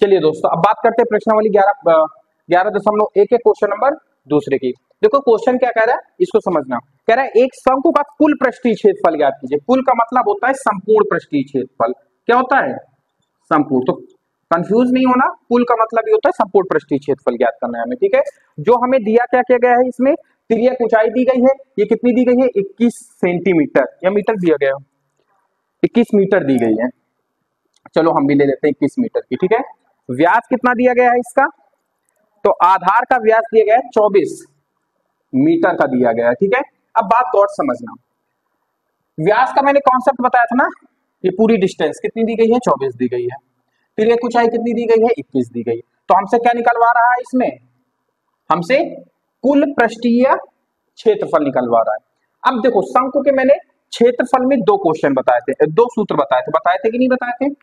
चलिए दोस्तों, अब बात करते हैं प्रश्नावली 11.1 के क्वेश्चन नंबर दूसरे की। देखो क्वेश्चन क्या कह रहा है, इसको समझना। कह रहा है एक शंकु का कुल पृष्ठीय क्षेत्रफल ज्ञात कीजिए। कुल का मतलब होता है संपूर्ण पृष्ठीय क्षेत्रफल। क्या होता है? संपूर्ण। तो कंफ्यूज नहीं होना, कुल का मतलब ये होता है संपूर्ण पृष्ठीय क्षेत्रफल ज्ञात करना है हमें, ठीक है। जो हमें दिया क्या किया गया है इसमें, तिर्यक ऊंचाई दी गई है, ये कितनी दी गई है? 21 सेंटीमीटर या मीटर दिया गया है, 21 मीटर दी गई है। चलो हम भी ले लेते हैं 21 मीटर की, ठीक है। व्यास कितना दिया गया है इसका? तो आधार का व्यास दिया गया है 24 मीटर का दिया गया है, ठीक है। अब बात गौर से समझना, व्यास का मैंने कॉन्सेप्ट बताया था ना, ये पूरी डिस्टेंस कितनी दी गई है? 24 दी गई है। तिर्यक ऊंचाई कितनी दी गई है? 21 दी गई। तो हमसे क्या निकलवा रहा है इसमें? हमसे कुल पृष्ठीय क्षेत्रफल निकलवा रहा है। अब देखो शंकु के मैंने क्षेत्रफल में दो क्वेश्चन बताए थे, दो सूत्र बताए थे कि नहीं बताए थे?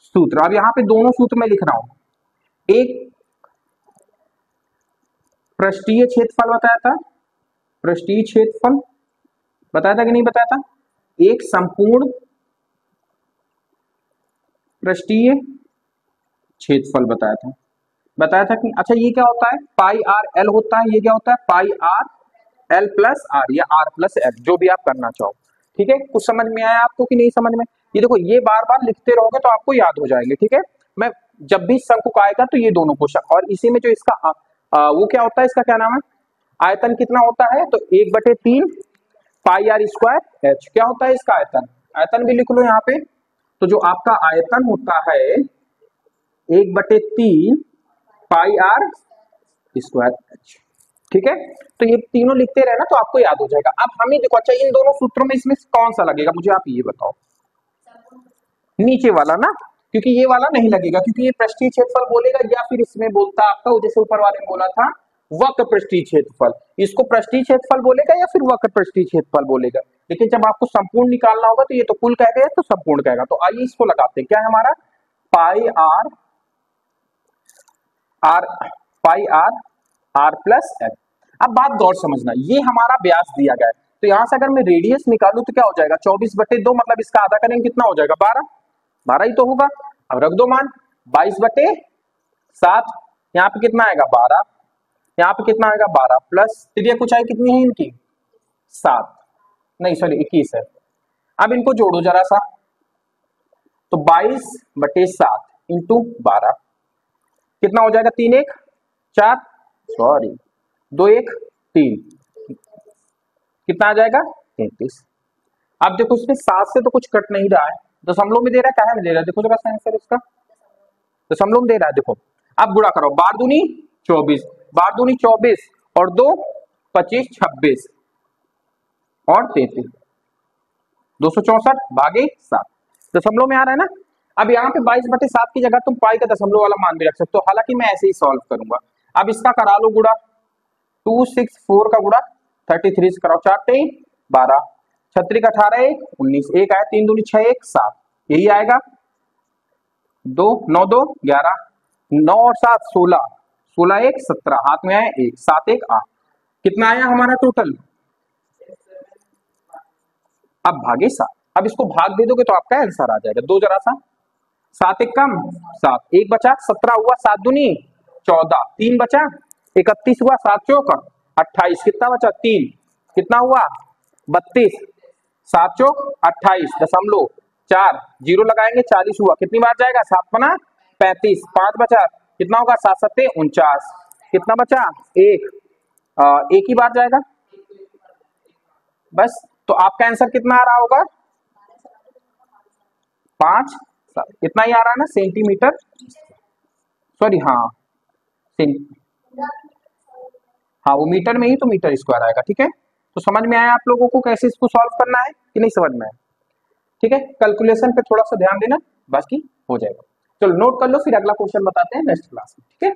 सूत्र। अब यहां पे दोनों सूत्र में लिख रहा हूं। एक पृष्ठीय क्षेत्रफल बताया था, पृष्ठीय क्षेत्रफल बताया था कि नहीं बताया था? एक संपूर्ण पृष्ठीय क्षेत्रफल बताया था कि अच्छा ये क्या होता है? पाई आर एल होता है। ये क्या होता है? पाई आर एल प्लस आर या आर प्लस एल, जो भी आप करना चाहो, ठीक है। कुछ समझ में आया आपको कि नहीं समझ में? ये देखो, ये बार बार लिखते रहोगे तो आपको याद हो जाएंगे, ठीक है। मैं जब भी शंकु का आएगा तो ये दोनों क्वेश्चन, और इसी में जो इसका वो क्या होता है, इसका क्या नाम है? आयतन कितना होता है? तो 1/3 पाई आर स्क्वायर एच। क्या होता है इसका आयतन? आयतन भी लिख लो यहाँ पे। तो जो आपका आयतन होता है 1/3 पाई आर स्क्वायर एच, ठीक है। तो ये तीनों लिखते रहना तो आपको याद हो जाएगा। अब हमें देखो, अच्छा इन दोनों सूत्रों में इसमें कौन सा लगेगा, मुझे आप ये बताओ। नीचे वाला ना, क्योंकि ये वाला नहीं लगेगा, क्योंकि ये पृष्ठीय क्षेत्रफल बोलेगा, या फिर इसमें बोलता आपका जैसे ऊपर वाले में बोला था वक्र पृष्ठीय क्षेत्रफल। इसको पृष्ठीय क्षेत्रफल बोलेगा या फिर वक्र पृष्ठीय क्षेत्रफल बोलेगा। लेकिन जब आपको संपूर्ण निकालना होगा तो ये तो कुल कहेगा तो संपूर्ण कहेगा। तो आइए इसको लगाते हैं। क्या है हमारा? Pi r r pi r r plus l. अब बात गौर समझना, ये हमारा व्यास दिया गया है, तो यहां से अगर मैं रेडियस निकालूं तो क्या हो जाएगा? 24/2, मतलब इसका आधा करेंगे कितना हो जाएगा? 12 ही तो होगा। अब रख दो मान 22/7। यहाँ पे कितना आएगा? 12। यहाँ पे कितना आएगा? 12 प्लस तिर्यक ऊंचाई कितनी है इनकी? 7, नहीं सॉरी 21 है। अब इनको जोड़ो जरा सा, तो 22/7 इंटू 12 कितना हो जाएगा? 3 1 4 सॉरी 2 1 3, कितना आ जाएगा? 33। अब देखो इसमें 7 से तो कुछ कट नहीं रहा है, दशमलव में दे रहा है, क्या है में दे रहा है? देखो जरा आंसर इसका दशमलव में दे रहा है। देखो अब गुणा करो, 12 दूनी 24, 12 दूनी 24 और 2 25 26 और 33, 264 भागे 7, दशमलव में आ रहा है ना। अब यहाँ पे 22/7 की जगह तुम पाई का दशमलव वाला मान भी रख सकते हो, हालांकि मैं ऐसे ही सॉल्व करूंगा। अब इसका करा लो गुणा, 264 का गुणा 33 से कराओ, 4 3 12, 36 का 18 1 19, 1 आया 3 दूनी 6 1 7, यही आएगा। 2 9 2 11, 9 और 7 16, 16 1 17, हाथ में आया 1, 7 1 8, कितना आया हमारा टोटल? अब भागे 7। अब इसको भाग दे दोगे तो आपका आंसर आ जाएगा। 2 जरा सा, 7 1 कम 7, 1 बचा, 17 हुआ, 7 दूनी 14, 3 बचा, 31 हुआ, 7 चौक 28, कितना बचा? 3, कितना हुआ? 32, 7 चौक 28 दशमलव 4, जीरो लगाएंगे 40 हुआ, कितनी बार जाएगा? 7 बना 35, 5 बचा, कितना होगा? 7 7 49, कितना बचा? 1, एक ही बार जाएगा बस। तो आपका आंसर कितना आ रहा होगा? 5 इतना ही आ रहा है ना सेंटीमीटर, सॉरी हाँ हाँ वो मीटर में ही तो मीटर स्क्वायर आएगा, ठीक है। तो समझ में आया आप लोगों को कैसे इसको सॉल्व करना है कि नहीं समझ में आया? ठीक है, कैलकुलेशन पे थोड़ा सा ध्यान देना, बाकी हो जाएगा। चलो नोट कर लो, फिर अगला क्वेश्चन बताते हैं नेक्स्ट क्लास में, ठीक है।